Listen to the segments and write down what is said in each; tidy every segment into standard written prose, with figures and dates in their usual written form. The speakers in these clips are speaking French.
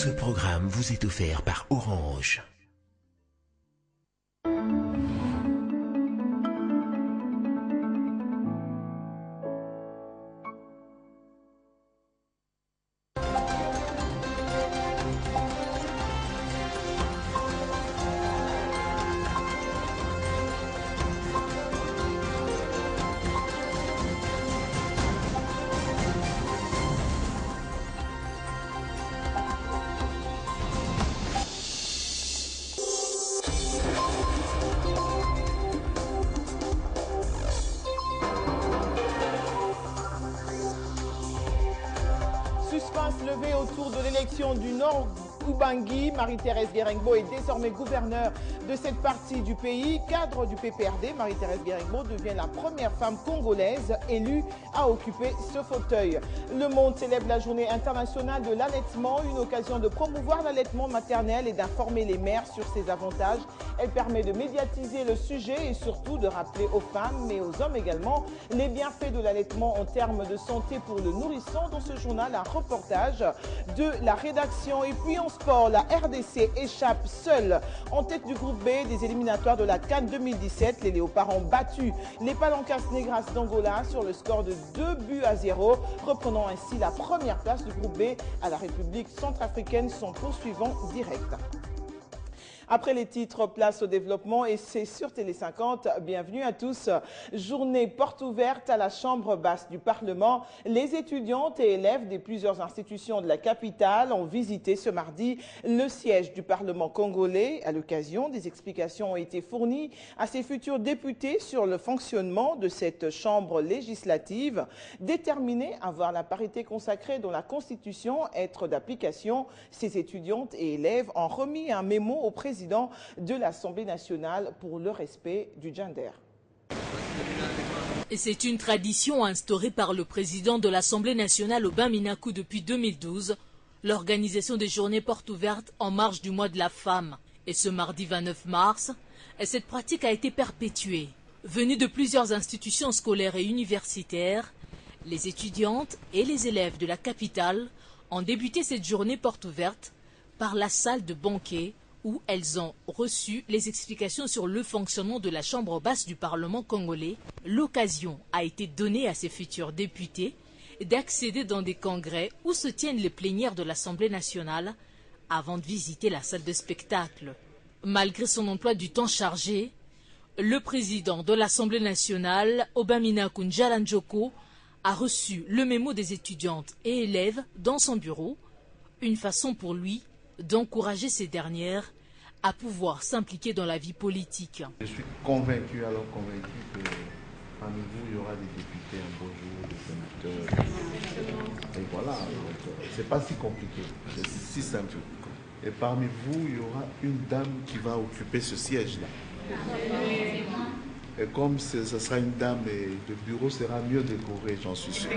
Ce programme vous est offert par Orange. Levé autour de l'élection du Nord Ubangui, Marie-Thérèse Guéringbo est désormais gouverneure de cette partie du pays. Cadre du PPRD, Marie-Thérèse Guéringbo devient la première femme congolaise élue à occuper ce fauteuil. Le monde célèbre la journée internationale de l'allaitement, une occasion de promouvoir l'allaitement maternel et d'informer les mères sur ses avantages. Elle permet de médiatiser le sujet et surtout de rappeler aux femmes, mais aux hommes également, les bienfaits de l'allaitement en termes de santé pour le nourrisson. Dans ce journal, un reportage de la rédaction. Et puis en sport, la RDC échappe seule en tête du groupe B des éliminatoires de la CAN 2017. Les Léopards ont battu les Palancas Negras d'Angola sur le score de 2-0, reprenant ainsi la première place du groupe B à la République centrafricaine, son poursuivant direct. Après les titres, place au développement et c'est sur Télé 50. Bienvenue à tous. Journée porte ouverte à la Chambre basse du Parlement. Les étudiantes et élèves des plusieurs institutions de la capitale ont visité ce mardi le siège du Parlement congolais. À l'occasion, des explications ont été fournies à ces futurs députés sur le fonctionnement de cette Chambre législative. Déterminés à voir la parité consacrée dans la Constitution être d'application, ces étudiantes et élèves ont remis un mémo au président de l'Assemblée nationale pour le respect du gender. C'est une tradition instaurée par le président de l'Assemblée nationale Aubin Minakou depuis 2012, l'organisation des journées portes ouvertes en marge du mois de la femme. Et ce mardi 29 mars, cette pratique a été perpétuée. Venus de plusieurs institutions scolaires et universitaires, les étudiantes et les élèves de la capitale ont débuté cette journée porte ouverte par la salle de banquet où elles ont reçu les explications sur le fonctionnement de la Chambre basse du Parlement congolais. L'occasion a été donnée à ces futurs députés d'accéder dans des congrès où se tiennent les plénières de l'Assemblée nationale avant de visiter la salle de spectacle. Malgré son emploi du temps chargé, le président de l'Assemblée nationale, Aubin Minakou Njalanjoko, a reçu le mémo des étudiantes et élèves dans son bureau, une façon pour lui d'encourager ces dernières à pouvoir s'impliquer dans la vie politique. Je suis convaincu que parmi vous, il y aura des députés un beau jour, des sénateurs. Et voilà, c'est pas si compliqué, c'est si simple. Et parmi vous, il y aura une dame qui va occuper ce siège-là. Et comme ce sera une dame, le bureau sera mieux décoré, j'en suis sûr.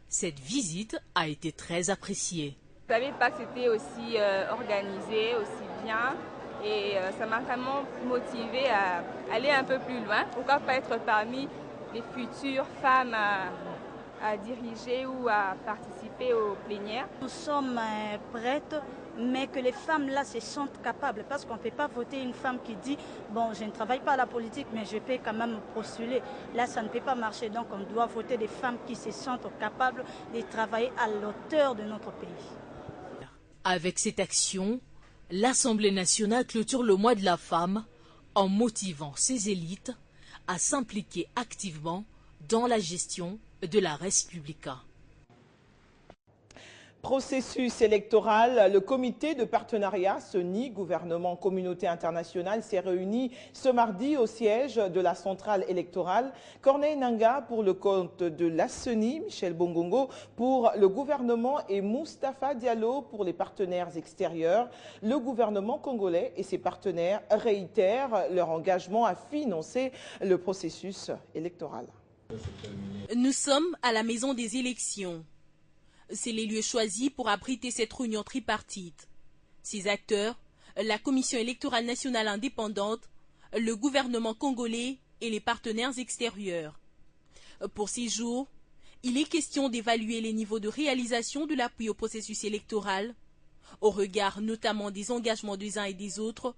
Cette visite a été très appréciée. Je ne savais pas que c'était aussi organisé, aussi bien. Et ça m'a vraiment motivée à aller un peu plus loin. Pourquoi pas être parmi les futures femmes à diriger ou à participer aux plénières. Nous sommes prêtes, mais que les femmes-là se sentent capables. Parce qu'on ne peut pas voter une femme qui dit « Bon, je ne travaille pas à la politique, mais je peux quand même postuler ». Là, ça ne peut pas marcher. Donc, on doit voter des femmes qui se sentent capables de travailler à l'auteur de notre pays. Avec cette action, l'Assemblée nationale clôture le mois de la femme en motivant ses élites à s'impliquer activement dans la gestion de la res publica. Processus électoral, le comité de partenariat CENI, gouvernement communauté internationale, s'est réuni ce mardi au siège de la centrale électorale. Corneille Nangaa pour le compte de la CENI, Michel Bongongo pour le gouvernement et Moustapha Diallo pour les partenaires extérieurs. Le gouvernement congolais et ses partenaires réitèrent leur engagement à financer le processus électoral. Nous sommes à la maison des élections. C'est les lieux choisis pour abriter cette réunion tripartite. Ces acteurs, la Commission électorale nationale indépendante, le gouvernement congolais et les partenaires extérieurs. Pour ces jours, il est question d'évaluer les niveaux de réalisation de l'appui au processus électoral, au regard notamment des engagements des uns et des autres,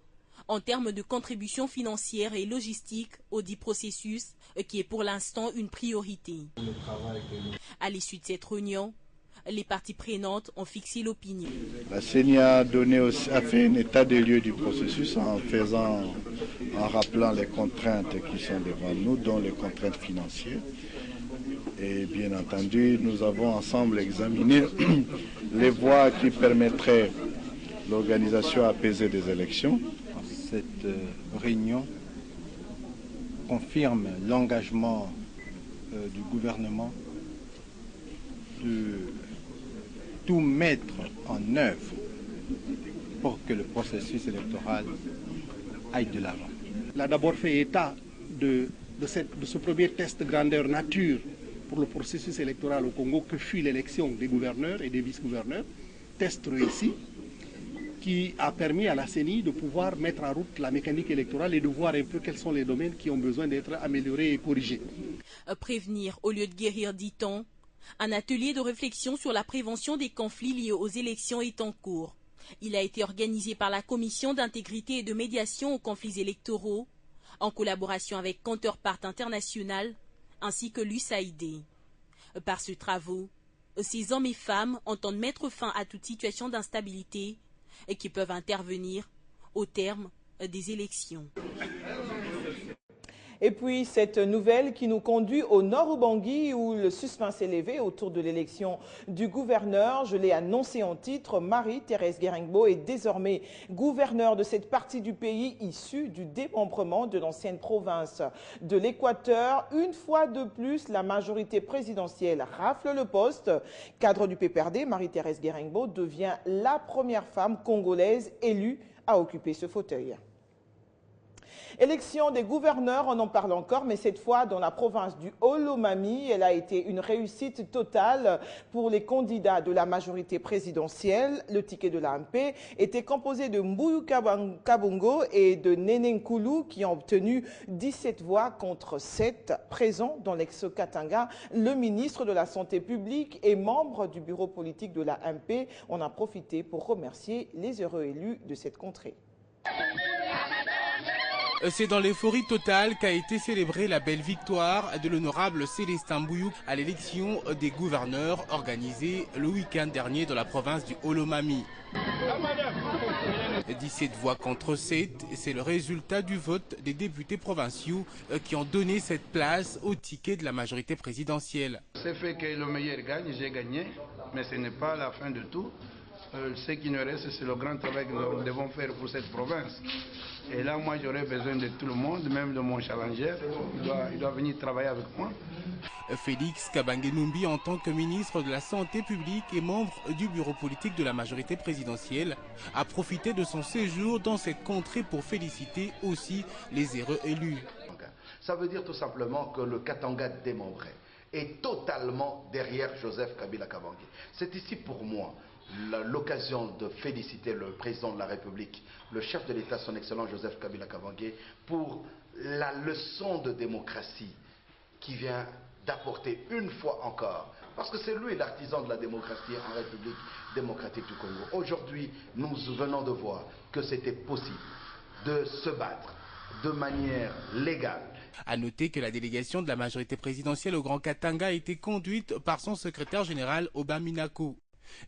en termes de contributions financières et logistiques au dit processus qui est pour l'instant une priorité. À l'issue de cette réunion, les parties prenantes ont fixé l'opinion. La CENI a fait un état des lieux du processus en rappelant les contraintes qui sont devant nous, dont les contraintes financières. Et bien entendu, nous avons ensemble examiné les voies qui permettraient l'organisation apaisée des élections. Cette réunion confirme l'engagement du gouvernement de tout mettre en œuvre pour que le processus électoral aille de l'avant. Il a d'abord fait état de ce premier test grandeur nature pour le processus électoral au Congo que fut l'élection des gouverneurs et des vice-gouverneurs, test réussi, qui a permis à la CENI de pouvoir mettre en route la mécanique électorale et de voir un peu quels sont les domaines qui ont besoin d'être améliorés et corrigés. Prévenir au lieu de guérir, dit-on. Un atelier de réflexion sur la prévention des conflits liés aux élections est en cours. Il a été organisé par la Commission d'intégrité et de médiation aux conflits électoraux, en collaboration avec Counterpart International, ainsi que l'USAID. Par ce travaux, ces hommes et femmes entendent mettre fin à toute situation d'instabilité et qui peuvent intervenir au terme des élections. Et puis cette nouvelle qui nous conduit au nord Ubangi où le suspense s'est levé autour de l'élection du gouverneur. Je l'ai annoncé en titre, Marie-Thérèse Guéringbo est désormais gouverneure de cette partie du pays issue du démembrement de l'ancienne province de l'Équateur. Une fois de plus, la majorité présidentielle rafle le poste. Cadre du PPRD, Marie-Thérèse Guéringbo devient la première femme congolaise élue à occuper ce fauteuil. Élection des gouverneurs, on en parle encore, mais cette fois dans la province du Olomami. Elle a été une réussite totale pour les candidats de la majorité présidentielle. Le ticket de l'AMP était composé de Mbuyu Kabongo et de Nene Nkulu qui ont obtenu 17 voix contre 7. Présent dans l'ex-Katanga, le ministre de la Santé publique et membre du bureau politique de l'AMP. On a profité pour remercier les heureux élus de cette contrée. C'est dans l'euphorie totale qu'a été célébrée la belle victoire de l'honorable Célestin Mbuyu à l'élection des gouverneurs organisée le week-end dernier dans la province du Olomami. 17 voix contre 7, c'est le résultat du vote des députés provinciaux qui ont donné cette place au ticket de la majorité présidentielle. C'est fait que le meilleur gagne, j'ai gagné, mais ce n'est pas la fin de tout. Ce qui nous reste, c'est le grand travail que nous devons faire pour cette province. Et là, moi, j'aurais besoin de tout le monde, même de mon challenger. Il doit venir travailler avec moi. Félix Kabange-Numbi, en tant que ministre de la Santé publique et membre du bureau politique de la majorité présidentielle, a profité de son séjour dans cette contrée pour féliciter aussi les heureux élus. Ça veut dire tout simplement que le Katanga démembré est totalement derrière Joseph Kabila Kabange. C'est ici pour moi l'occasion de féliciter le président de la République, le chef de l'État, son excellent Joseph Kabila Kabange, pour la leçon de démocratie qui vient d'apporter une fois encore, parce que c'est lui l'artisan de la démocratie en République démocratique du Congo. Aujourd'hui, nous venons de voir que c'était possible de se battre de manière légale. À noter que la délégation de la majorité présidentielle au Grand Katanga a été conduite par son secrétaire général Aubin Minaku.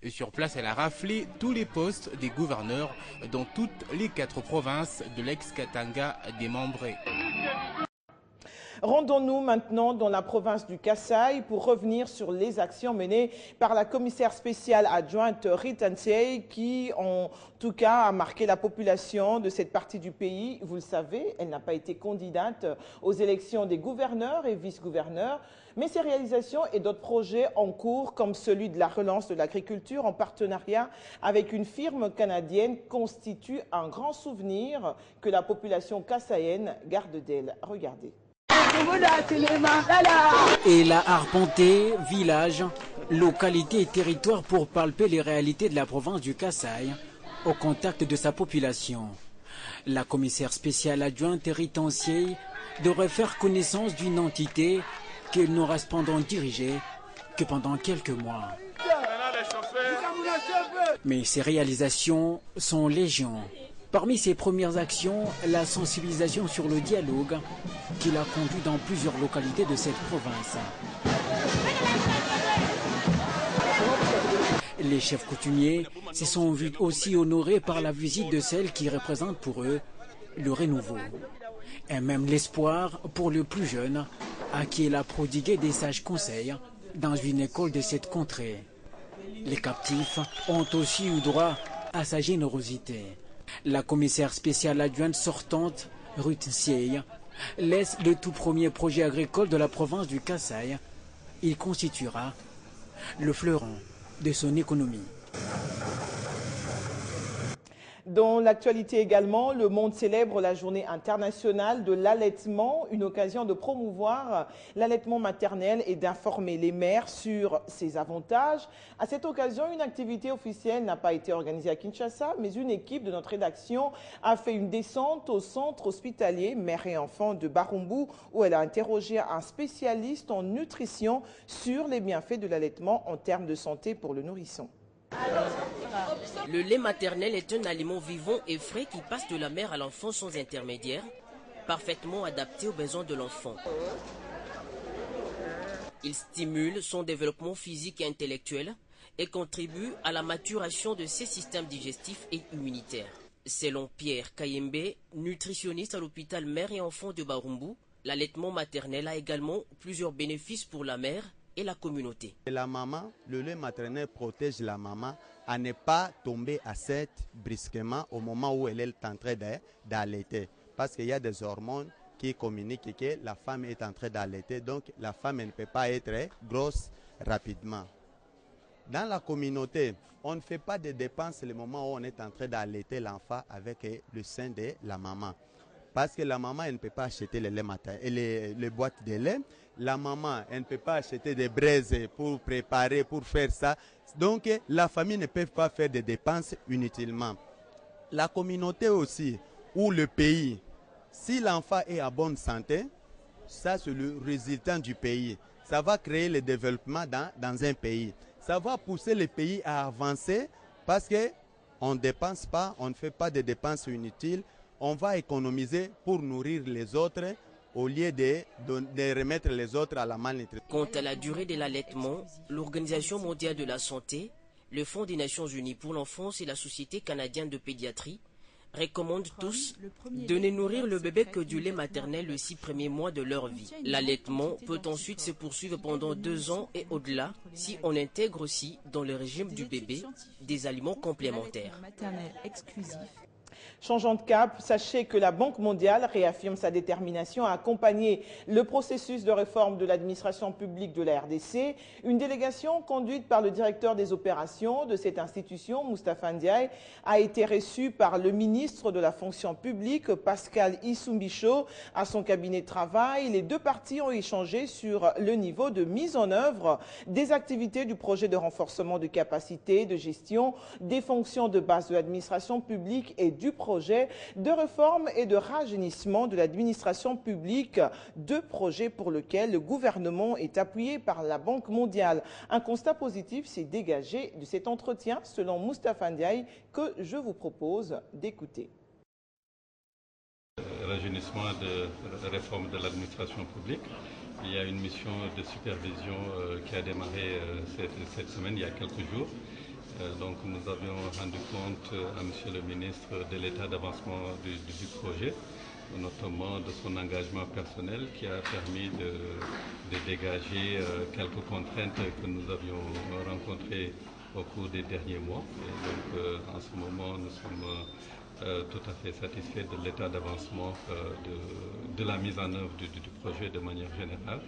Et sur place, elle a raflé tous les postes des gouverneurs dans toutes les 4 provinces de l'ex-Katanga démembrées. Rendons-nous maintenant dans la province du Kasaï pour revenir sur les actions menées par la commissaire spéciale adjointe Rita Ntsey qui, en tout cas, a marqué la population de cette partie du pays. Vous le savez, elle n'a pas été candidate aux élections des gouverneurs et vice-gouverneurs. Mais ces réalisations et d'autres projets en cours, comme celui de la relance de l'agriculture en partenariat avec une firme canadienne, constituent un grand souvenir que la population kassaïenne garde d'elle. Regardez. Elle a arpenté villages, localités et territoires pour palper les réalités de la province du Kasaï au contact de sa population. La commissaire spéciale adjointe Rita Ntsey devrait faire connaissance d'une entité qu'elle n'aura cependant dirigée que pendant quelques mois. Mais ses réalisations sont légion. Parmi ses premières actions, la sensibilisation sur le dialogue qu'il a conduit dans plusieurs localités de cette province. Les chefs coutumiers se sont vus aussi honorés par la visite de celle qui représente pour eux le renouveau. Et même l'espoir pour le plus jeune, à qui il a prodigué des sages conseils dans une école de cette contrée. Les captifs ont aussi eu droit à sa générosité. La commissaire spéciale adjointe sortante, Ruth Siey, laisse le tout premier projet agricole de la province du Kasaï. Il constituera le fleuron de son économie. Dans l'actualité également, le monde célèbre la journée internationale de l'allaitement, une occasion de promouvoir l'allaitement maternel et d'informer les mères sur ses avantages. À cette occasion, une activité officielle n'a pas été organisée à Kinshasa, mais une équipe de notre rédaction a fait une descente au centre hospitalier Mère et Enfants de Barumbu, où elle a interrogé un spécialiste en nutrition sur les bienfaits de l'allaitement en termes de santé pour le nourrisson. Le lait maternel est un aliment vivant et frais qui passe de la mère à l'enfant sans intermédiaire, parfaitement adapté aux besoins de l'enfant. Il stimule son développement physique et intellectuel et contribue à la maturation de ses systèmes digestifs et immunitaires. Selon Pierre Kayembe, nutritionniste à l'hôpital Mère et Enfants de Barumbu, l'allaitement maternel a également plusieurs bénéfices pour la mère et la communauté. La maman, le lait maternel protège la maman à ne pas tomber enceinte brusquement au moment où elle est en train d'allaiter. Parce qu'il y a des hormones qui communiquent que la femme est en train d'allaiter, donc la femme ne peut pas être grosse rapidement. Dans la communauté, on ne fait pas de dépenses le moment où on est en train d'allaiter l'enfant avec le sein de la maman. Parce que la maman, elle ne peut pas acheter le lait maternel, les boîtes de lait. La maman, elle ne peut pas acheter des braises pour préparer, pour faire ça. Donc, la famille ne peut pas faire des dépenses inutilement. La communauté aussi, ou le pays, si l'enfant est en bonne santé, ça c'est le résultat du pays. Ça va créer le développement dans un pays. Ça va pousser le pays à avancer parce qu'on ne dépense pas, on ne fait pas de dépenses inutiles. On va économiser pour nourrir les autres au lieu de remettre les autres à la malnutrition. Quant à la durée de l'allaitement, l'Organisation mondiale de la santé, le Fonds des Nations unies pour l'enfance et la Société canadienne de pédiatrie recommandent tous de ne nourrir le bébé que du lait maternel les 6 premiers mois de leur vie. L'allaitement peut ensuite se poursuivre pendant 2 ans et au-delà si on intègre aussi dans le régime du bébé des aliments complémentaires. Changeant de cap, sachez que la Banque mondiale réaffirme sa détermination à accompagner le processus de réforme de l'administration publique de la RDC. Une délégation conduite par le directeur des opérations de cette institution, Moustapha Ndiaye, a été reçue par le ministre de la fonction publique, Pascal Issumbicho, à son cabinet de travail. Les deux parties ont échangé sur le niveau de mise en œuvre des activités du projet de renforcement de capacité de gestion des fonctions de base de l'administration publique et du projet de réforme et de rajeunissement de l'administration publique, 2 projets pour lesquels le gouvernement est appuyé par la Banque mondiale. Un constat positif s'est dégagé de cet entretien, selon Moustapha Ndiaye, que je vous propose d'écouter. Rajeunissement de réforme de l'administration publique. Il y a une mission de supervision qui a démarré cette semaine, il y a quelques jours. Donc nous avions rendu compte à Monsieur le ministre de l'état d'avancement du projet, notamment de son engagement personnel qui a permis de dégager quelques contraintes que nous avions rencontrées au cours des derniers mois. Et donc en ce moment nous sommes tout à fait satisfaits de l'état d'avancement de la mise en œuvre du projet de manière générale.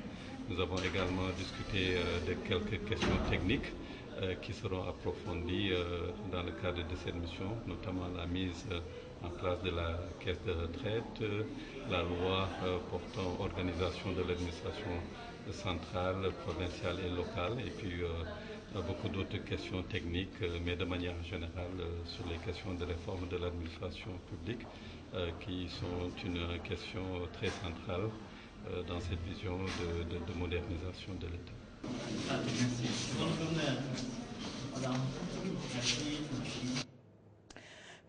Nous avons également discuté de quelques questions techniques qui seront approfondies dans le cadre de cette mission, notamment la mise en place de la caisse de retraite, la loi portant organisation de l'administration centrale, provinciale et locale, et puis beaucoup d'autres questions techniques, mais de manière générale sur les questions de réforme de l'administration publique, qui sont une question très centrale dans cette vision de modernisation de l'État.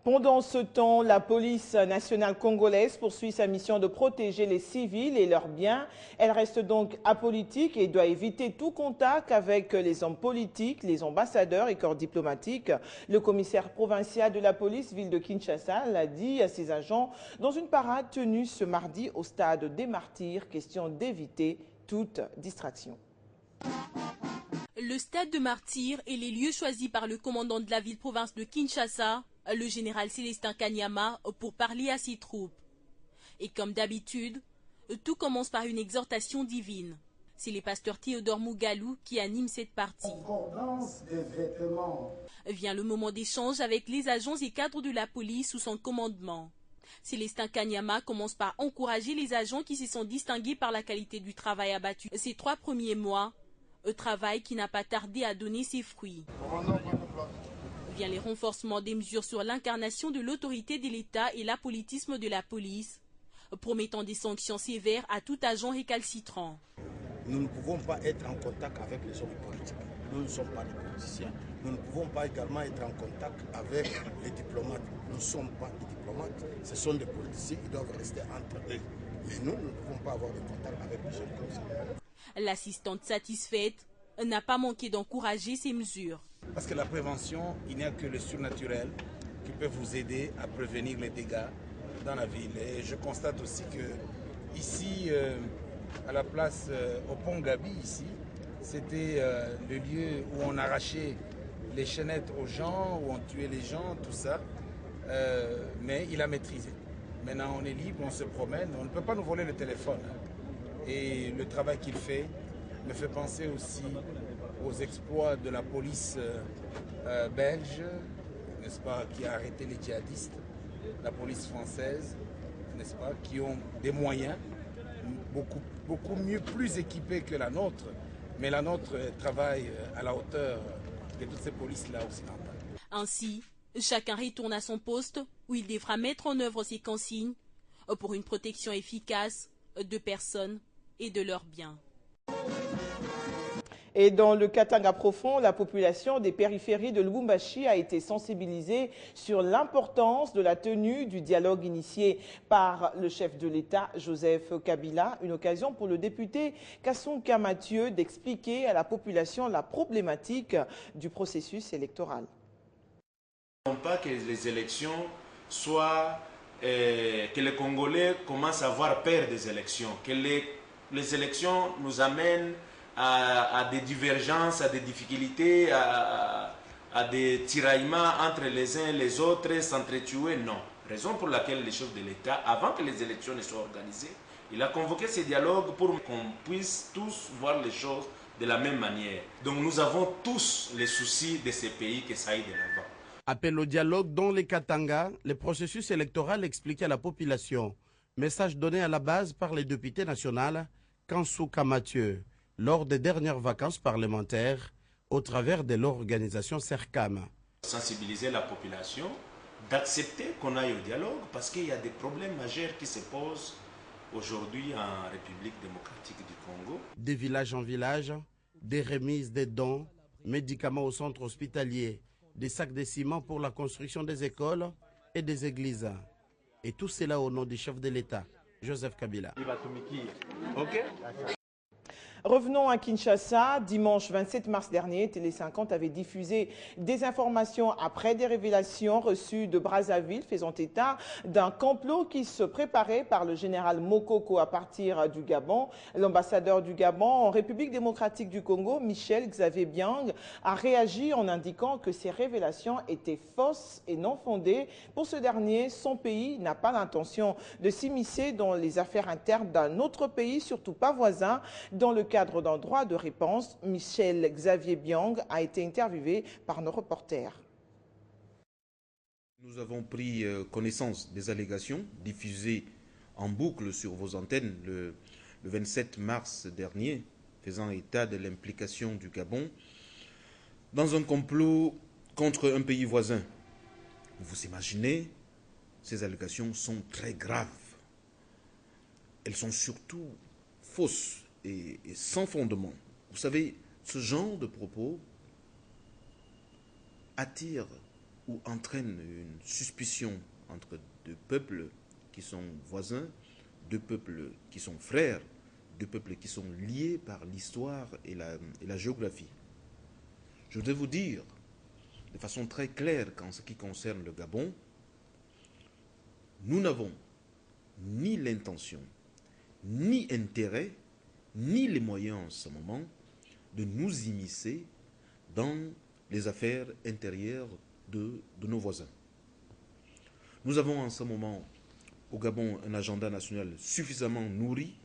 Pendant ce temps, la police nationale congolaise poursuit sa mission de protéger les civils et leurs biens. Elle reste donc apolitique et doit éviter tout contact avec les hommes politiques, les ambassadeurs et corps diplomatiques. Le commissaire provincial de la police ville de Kinshasa l'a dit à ses agents dans une parade tenue ce mardi au stade des Martyrs, question d'éviter toute distraction. Le stade de Martyrs et les lieux choisis par le commandant de la ville-province de Kinshasa, le général Célestin Kanyama, pour parler à ses troupes. Et comme d'habitude, tout commence par une exhortation divine. C'est le pasteur Théodore Mougalou qui anime cette partie. Vient le moment d'échange avec les agents et cadres de la police sous son commandement. Célestin Kanyama commence par encourager les agents qui se sont distingués par la qualité du travail abattu ces 3 premiers mois, un travail qui n'a pas tardé à donner ses fruits. Vient les renforcements des mesures sur l'incarnation de l'autorité de l'État et l'apolitisme de la police, promettant des sanctions sévères à tout agent récalcitrant. Nous ne pouvons pas être en contact avec les hommes politiques. Nous ne sommes pas des politiciens. Nous ne pouvons pas également être en contact avec les diplomates. Nous ne sommes pas des diplomates. Ce sont des politiciens qui doivent rester entre eux. Mais nous ne pouvons pas avoir de contact avec les gens comme ça. L'assistante satisfaite n'a pas manqué d'encourager ces mesures. Parce que la prévention, il n'y a que le surnaturel qui peut vous aider à prévenir les dégâts dans la ville. Et je constate aussi que ici, à la place au Pont Gabi, ici, c'était le lieu où on arrachait les chaînettes aux gens, où on tuait les gens, tout ça. Mais il a maîtrisé. Maintenant, on est libre, on se promène, on ne peut pas nous voler le téléphone. Et le travail qu'il fait me fait penser aussi aux exploits de la police belge, n'est-ce pas, qui a arrêté les djihadistes, la police française, n'est-ce pas, qui ont des moyens beaucoup mieux, plus équipés que la nôtre, mais la nôtre travaille à la hauteur de toutes ces polices-là occidentales. Ainsi, chacun retourne à son poste où il devra mettre en œuvre ses consignes pour une protection efficace de personnes et de leurs biens. Et dans le Katanga profond, la population des périphéries de Lubumbashi a été sensibilisée sur l'importance de la tenue du dialogue initié par le chef de l'État, Joseph Kabila. Une occasion pour le député Kassounka Mathieu d'expliquer à la population la problématique du processus électoral. Ne pas que les élections soient, que les Congolais commencent à avoir peur des élections, que les élections nous amènent à des divergences, à des difficultés, à des tiraillements entre les uns et les autres, s'entretuer, non. Raison pour laquelle le chef de l'État, avant que les élections ne soient organisées, il a convoqué ces dialogues pour qu'on puisse tous voir les choses de la même manière. Donc nous avons tous les soucis de ces pays que ça aille de l'avant. Appel au dialogue dans les Katanga, le processus électoral expliqué à la population. Message donné à la base par les députés nationaux Kassounka Mathieu lors des dernières vacances parlementaires au travers de l'organisation CERCAM. Sensibiliser la population, d'accepter qu'on aille au dialogue parce qu'il y a des problèmes majeurs qui se posent aujourd'hui en République démocratique du Congo. De village en village, des remises des dons, médicaments au centre hospitalier, des sacs de ciment pour la construction des écoles et des églises. Et tout cela au nom du chef de l'État, Joseph Kabila. Revenons à Kinshasa. Dimanche 27 mars dernier, Télé 50 avait diffusé des informations après des révélations reçues de Brazzaville faisant état d'un complot qui se préparait par le général Mokoko à partir du Gabon. L'ambassadeur du Gabon en République démocratique du Congo, Michel Xavier Biang, a réagi en indiquant que ces révélations étaient fausses et non fondées. Pour ce dernier, son pays n'a pas l'intention de s'immiscer dans les affaires internes d'un autre pays, surtout pas voisin. Dans le cadre d'un droit de réponse, Michel Xavier Biang a été interviewé par nos reporters. Nous avons pris connaissance des allégations diffusées en boucle sur vos antennes le 27 mars dernier, faisant état de l'implication du Gabon dans un complot contre un pays voisin. Vous imaginez, ces allégations sont très graves. Elles sont surtout fausses et sans fondement. Vous savez, ce genre de propos attire ou entraîne une suspicion entre deux peuples qui sont voisins, deux peuples qui sont frères, deux peuples qui sont liés par l'histoire et la géographie. Je voudrais vous dire de façon très claire qu'en ce qui concerne le Gabon, nous n'avons ni l'intention, ni intérêt, ni les moyens en ce moment de nous immiscer dans les affaires intérieures de nos voisins. Nous avons en ce moment au Gabon un agenda national suffisamment nourri,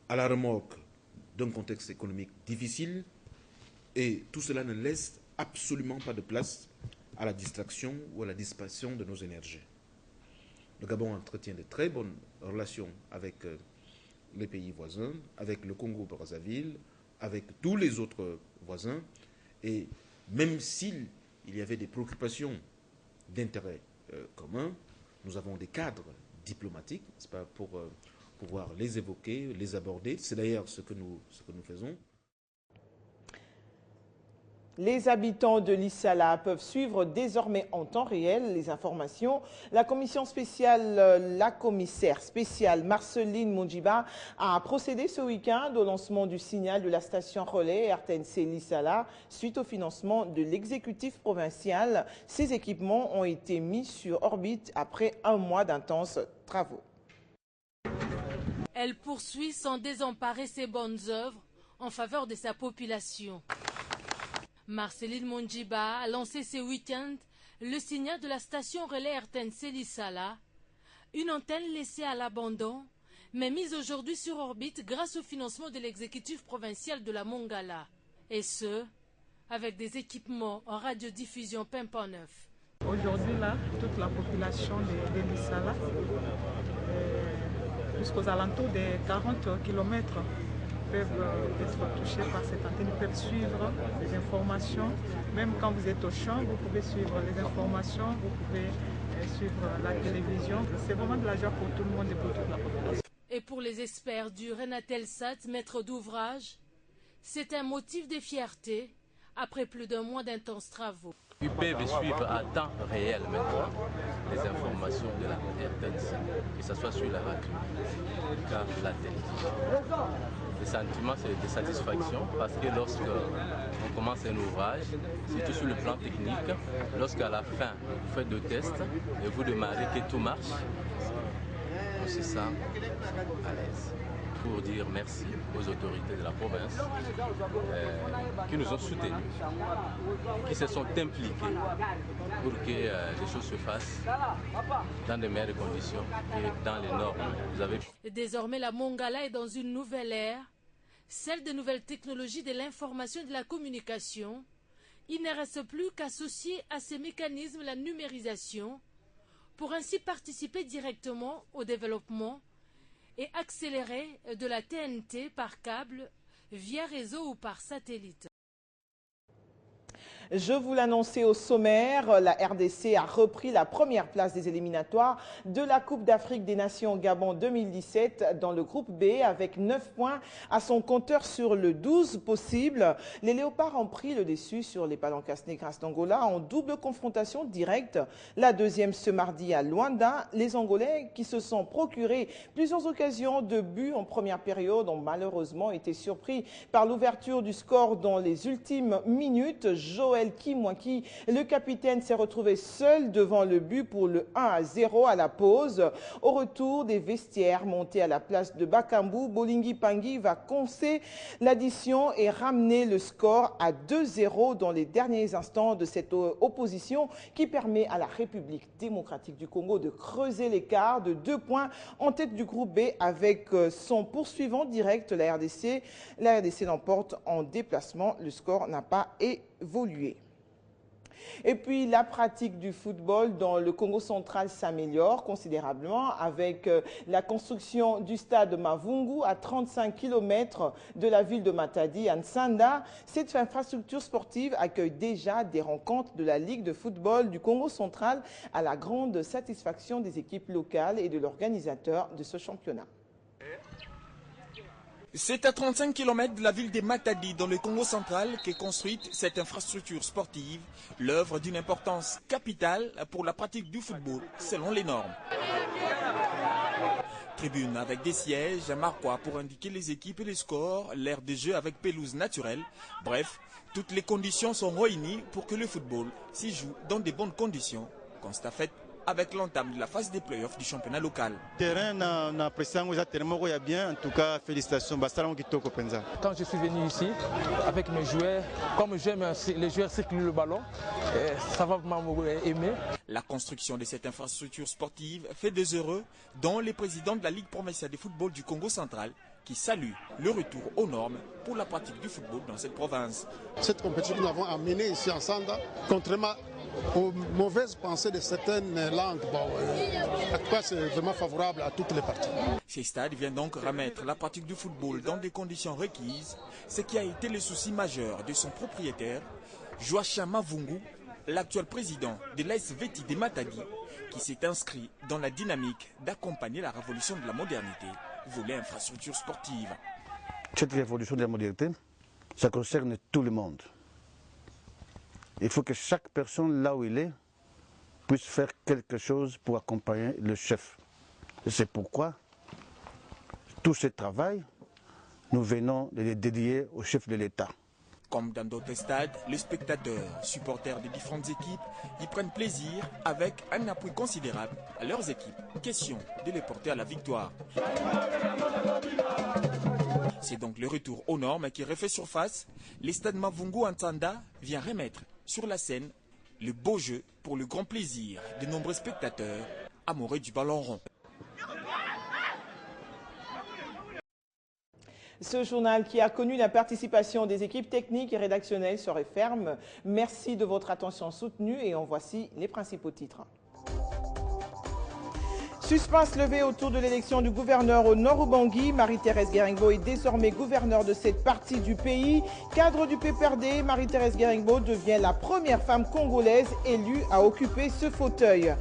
à la remorque d'un contexte économique difficile, et tout cela ne laisse absolument pas de place à la distraction ou à la dispersion de nos énergies. Le Gabon entretient de très bonnes relations avec les pays voisins, avec le Congo-Brazzaville, avec tous les autres voisins, et même s'il y avait des préoccupations d'intérêt commun, nous avons des cadres diplomatiques, n'est-ce pas, pour pouvoir les évoquer, les aborder. C'est d'ailleurs ce que nous faisons. Les habitants de l'Issala peuvent suivre désormais en temps réel les informations. La commissaire spéciale Marceline Mondjiba a procédé ce week-end au lancement du signal de la station relais RTNC l'Issala suite au financement de l'exécutif provincial. Ces équipements ont été mis sur orbite après un mois d'intenses travaux. Elle poursuit sans désemparer ses bonnes œuvres en faveur de sa population. Marceline Mondjiba a lancé ce week-end le signal de la station relais RTNC l'Issala, une antenne laissée à l'abandon, mais mise aujourd'hui sur orbite grâce au financement de l'exécutif provincial de la Mongala, et ce, avec des équipements en radiodiffusion pimpant neuf. Aujourd'hui, là, toute la population de l'Issala, jusqu'aux alentours des 40 km, peuvent être touchés par cette antenne, ils peuvent suivre les informations. Même quand vous êtes au champ, vous pouvez suivre les informations, vous pouvez suivre la télévision. C'est vraiment de la joie pour tout le monde et pour toute la population. Et pour les experts du Renatelsat, maître d'ouvrage, c'est un motif de fierté après plus d'un mois d'intenses travaux. Ils peuvent suivre à temps réel maintenant les informations de la RTNC, que ce soit sur la radio, car la télévision. Le sentiment, c'est de satisfaction parce que lorsque on commence un ouvrage, surtout sur le plan technique, lorsqu'à la fin vous faites 2 tests et vous démarrez que tout marche, on se sent à l'aise. Pour dire merci aux autorités de la province qui nous ont soutenus, qui se sont impliqués pour que les choses se fassent dans de meilleures conditions et dans les normes. Désormais, la Mongala est dans une nouvelle ère, celle des nouvelles technologies de l'information et de la communication. Il ne reste plus qu'associer à ces mécanismes la numérisation pour ainsi participer directement au développement et accélérer de la TNT par câble, via réseau ou par satellite. Je vous l'annonçais au sommaire, la RDC a repris la première place des éliminatoires de la Coupe d'Afrique des Nations Gabon 2017 dans le groupe B avec 9 points à son compteur sur le 12 possible. Les Léopards ont pris le dessus sur les Palancas Negras d'Angola en double confrontation directe. La deuxième ce mardi à Luanda. Les Angolais qui se sont procurés plusieurs occasions de but en première période ont malheureusement été surpris par l'ouverture du score dans les ultimes minutes. Joël Kimwaki, le capitaine, s'est retrouvé seul devant le but pour le 1-0 à la pause. Au retour des vestiaires montés à la place de Bakambu, Bolingi Pangui va concer l'addition et ramener le score à 2-0 dans les derniers instants de cette opposition qui permet à la République démocratique du Congo de creuser l'écart de 2 points en tête du groupe B avec son poursuivant direct, la RDC. La RDC l'emporte en déplacement. Le score n'a pas évolué. Et puis la pratique du football dans le Congo central s'améliore considérablement avec la construction du stade Mavungu à 35 km de la ville de Matadi à Nsanda. Cette infrastructure sportive accueille déjà des rencontres de la Ligue de football du Congo central à la grande satisfaction des équipes locales et de l'organisateur de ce championnat. C'est à 35 km de la ville de Matadi, dans le Congo central, qu'est construite cette infrastructure sportive, l'œuvre d'une importance capitale pour la pratique du football, selon les normes. Tribune avec des sièges, un marquois pour indiquer les équipes et les scores, l'aire de jeu avec pelouse naturelle. Bref, toutes les conditions sont réunies pour que le football s'y joue dans de bonnes conditions. Constat fait avec l'entame de la phase des playoffs du championnat local. Terrain n'a bien, en tout cas félicitations. Quand je suis venu ici avec mes joueurs, comme j'aime les joueurs circuler le ballon, ça va m'aimer. La construction de cette infrastructure sportive fait des heureux, dont les présidents de la Ligue provinciale de football du Congo central, qui salue le retour aux normes pour la pratique du football dans cette province. Cette compétition que nous avons amenée ici en Sanda, contrairement aux mauvaises pensées de certaines langues, en tout cas c'est vraiment favorable à toutes les parties. Ces stades viennent donc remettre la pratique du football dans des conditions requises, ce qui a été le souci majeur de son propriétaire, Joachim Mavungu, l'actuel président de l'ASVETI de Matadi, qui s'est inscrit dans la dynamique d'accompagner la révolution de la modernité, volet infrastructure sportive. Cette révolution de la modernité, ça concerne tout le monde. Il faut que chaque personne, là où il est, puisse faire quelque chose pour accompagner le chef. C'est pourquoi tout ce travail, nous venons de le dédier au chef de l'État. Comme dans d'autres stades, les spectateurs, supporters des différentes équipes, y prennent plaisir avec un appui considérable à leurs équipes. Question de les porter à la victoire. C'est donc le retour aux normes qui refait surface. Les stades Mavungu Ntanda vient remettre sur la scène le beau jeu pour le grand plaisir de nombreux spectateurs amoureux du ballon rond. Ce journal qui a connu la participation des équipes techniques et rédactionnelles serait ferme. Merci de votre attention soutenue et en voici les principaux titres. Suspense levé autour de l'élection du gouverneur au Nord-Ubangi. Marie-Thérèse Gueringbo est désormais gouverneure de cette partie du pays. Cadre du PPRD, Marie-Thérèse Gueringbo devient la première femme congolaise élue à occuper ce fauteuil.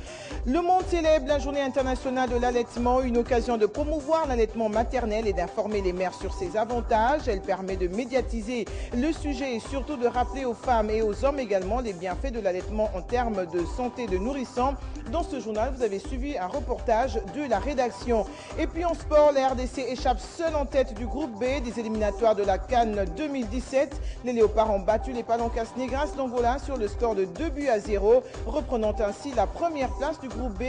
Le monde célèbre la journée internationale de l'allaitement, une occasion de promouvoir l'allaitement maternel et d'informer les mères sur ses avantages. Elle permet de médiatiser le sujet et surtout de rappeler aux femmes et aux hommes également les bienfaits de l'allaitement en termes de santé de nourrissant. Dans ce journal, vous avez suivi un reportage de la rédaction. Et puis en sport, la RDC échappe seule en tête du groupe B des éliminatoires de la CAN 2017. Les Léopards ont battu les Palancas Negras d'Angola sur le score de 2-0, reprenant ainsi la première place du groupe B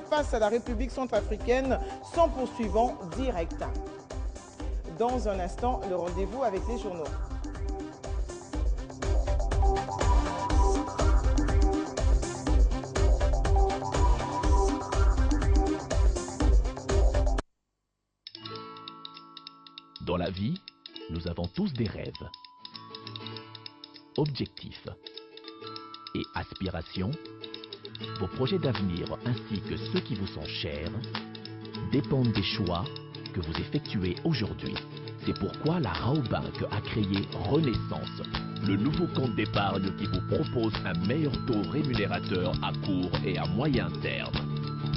face à la République centrafricaine sans poursuivant direct. Dans un instant, le rendez-vous avec les journaux. Dans la vie, nous avons tous des rêves, objectifs et aspirations. Vos projets d'avenir ainsi que ceux qui vous sont chers dépendent des choix que vous effectuez aujourd'hui. C'est pourquoi la Raobank a créé Renaissance, le nouveau compte d'épargne qui vous propose un meilleur taux rémunérateur à court et à moyen terme.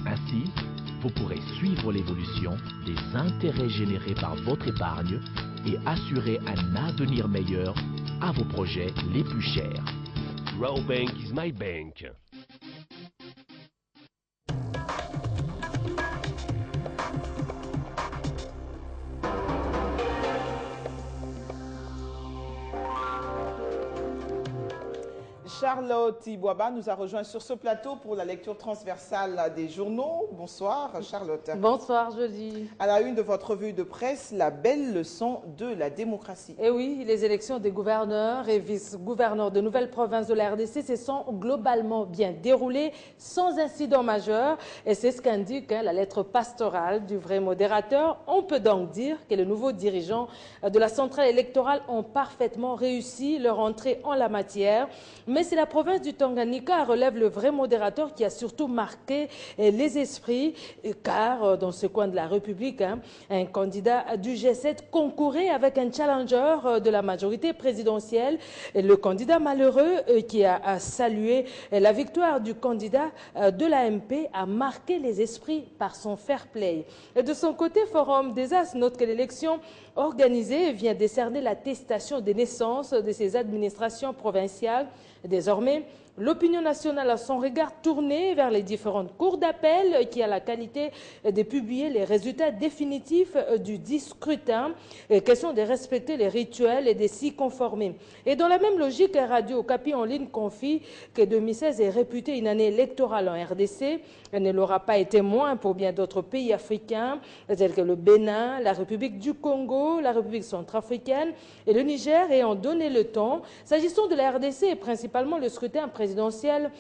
Ainsi, vous pourrez suivre l'évolution des intérêts générés par votre épargne et assurer un avenir meilleur à vos projets les plus chers. Raobank is my bank. Charlotte Ibouaba nous a rejoint sur ce plateau pour la lecture transversale des journaux. Bonsoir Charlotte. Bonsoir Jolie. À la une de votre revue de presse, la belle leçon de la démocratie. Et oui, les élections des gouverneurs et vice-gouverneurs de nouvelles provinces de la RDC se sont globalement bien déroulées sans incident majeur. Et c'est ce qu'indique la lettre pastorale du vrai modérateur. On peut donc dire que les nouveaux dirigeants de la centrale électorale ont parfaitement réussi leur entrée en la matière. Mais c'est la province du Tanganyika, relève le vrai modérateur, qui a surtout marqué les esprits, car dans ce coin de la République, un candidat du G7 concourait avec un challenger de la majorité présidentielle, le candidat malheureux qui a salué la victoire du candidat de l'AMP a marqué les esprits par son fair play. Et de son côté, Forum des As note que l'élection organisée vient décerner l'attestation des naissances de ces administrations provinciales. Désormais, l'opinion nationale a son regard tourné vers les différentes cours d'appel qui a la qualité de publier les résultats définitifs du dit scrutin. Question de respecter les rituels et de s'y conformer. Et dans la même logique, Radio Okapi en ligne confie que 2016 est réputée une année électorale en RDC. Elle ne l'aura pas été moins pour bien d'autres pays africains, tels que le Bénin, la République du Congo, la République centrafricaine et le Niger, ayant donné le temps. S'agissant de la RDC, et principalement le scrutin présidentiel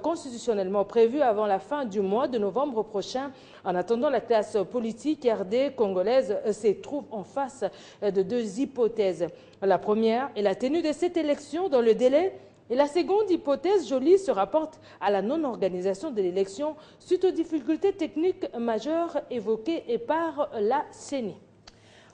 constitutionnellement prévu avant la fin du mois de novembre prochain. En attendant, la classe politique RD congolaise se trouve en face de deux hypothèses. La première est la tenue de cette élection dans le délai. Et la seconde hypothèse, Joly, se rapporte à la non-organisation de l'élection suite aux difficultés techniques majeures évoquées par la CENI.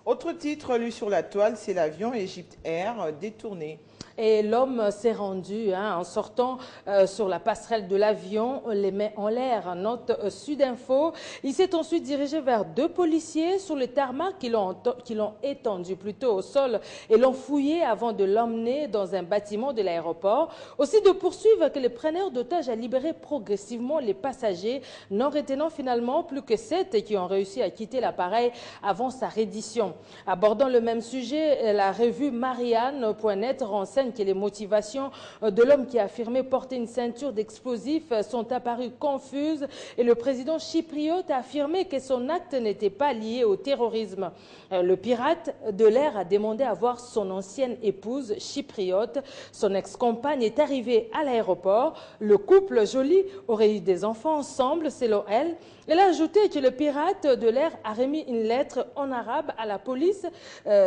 Autre titre lu sur la toile, c'est l'avion Egypt Air détourné. Et l'homme s'est rendu en sortant sur la passerelle de l'avion, les mains en l'air, note Sudinfo. Il s'est ensuite dirigé vers deux policiers sur le tarmac qui l'ont étendu plutôt au sol et l'ont fouillé avant de l'emmener dans un bâtiment de l'aéroport. Aussi de poursuivre que le preneur d'otages a libéré progressivement les passagers, n'en retenant finalement plus que 7 qui ont réussi à quitter l'appareil avant sa reddition. Abordant le même sujet, la revue Marianne.net renseigne que les motivations de l'homme qui a affirmé porter une ceinture d'explosifs sont apparues confuses et le président chypriote a affirmé que son acte n'était pas lié au terrorisme. Le pirate de l'air a demandé à voir son ancienne épouse chypriote. Son ex-compagne est arrivée à l'aéroport. Le couple Joly aurait eu des enfants ensemble, selon elle. Elle a ajouté que le pirate de l'air a remis une lettre en arabe à la police.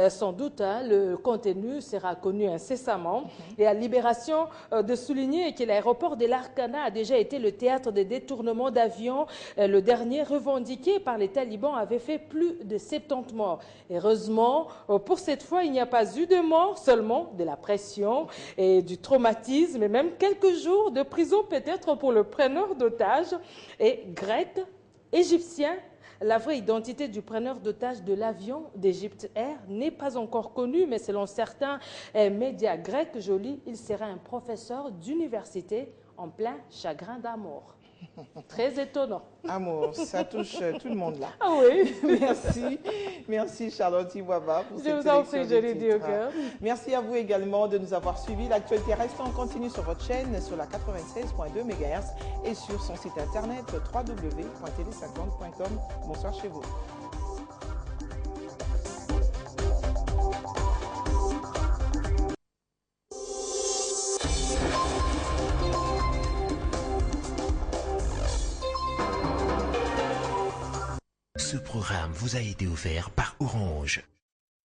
Sans doute, le contenu sera connu incessamment. Et à Libération de souligner que l'aéroport de l'Arkana a déjà été le théâtre de détournements d'avions. Le dernier revendiqué par les talibans avait fait plus de 70 morts. Heureusement, pour cette fois, il n'y a pas eu de mort, seulement de la pression et du traumatisme, et même quelques jours de prison peut-être pour le preneur d'otages. Et grec, égyptien, la vraie identité du preneur d'otages de l'avion d'Egypt Air n'est pas encore connue, mais selon certains médias grecs, Joly, il serait un professeur d'université en plein chagrin d'amour. Très étonnant. Amour, ça touche tout le monde là. Ah oui. Merci Charlotte Iwaba pour cette sélection. Je vous en prie, je l'ai dit au cœur. Merci à vous également de nous avoir suivis. L'actualité reste en continu sur votre chaîne, sur la 96.2 MHz et sur son site internet www.tele50.com. Bonsoir chez vous. Ce programme vous a été offert par Orange.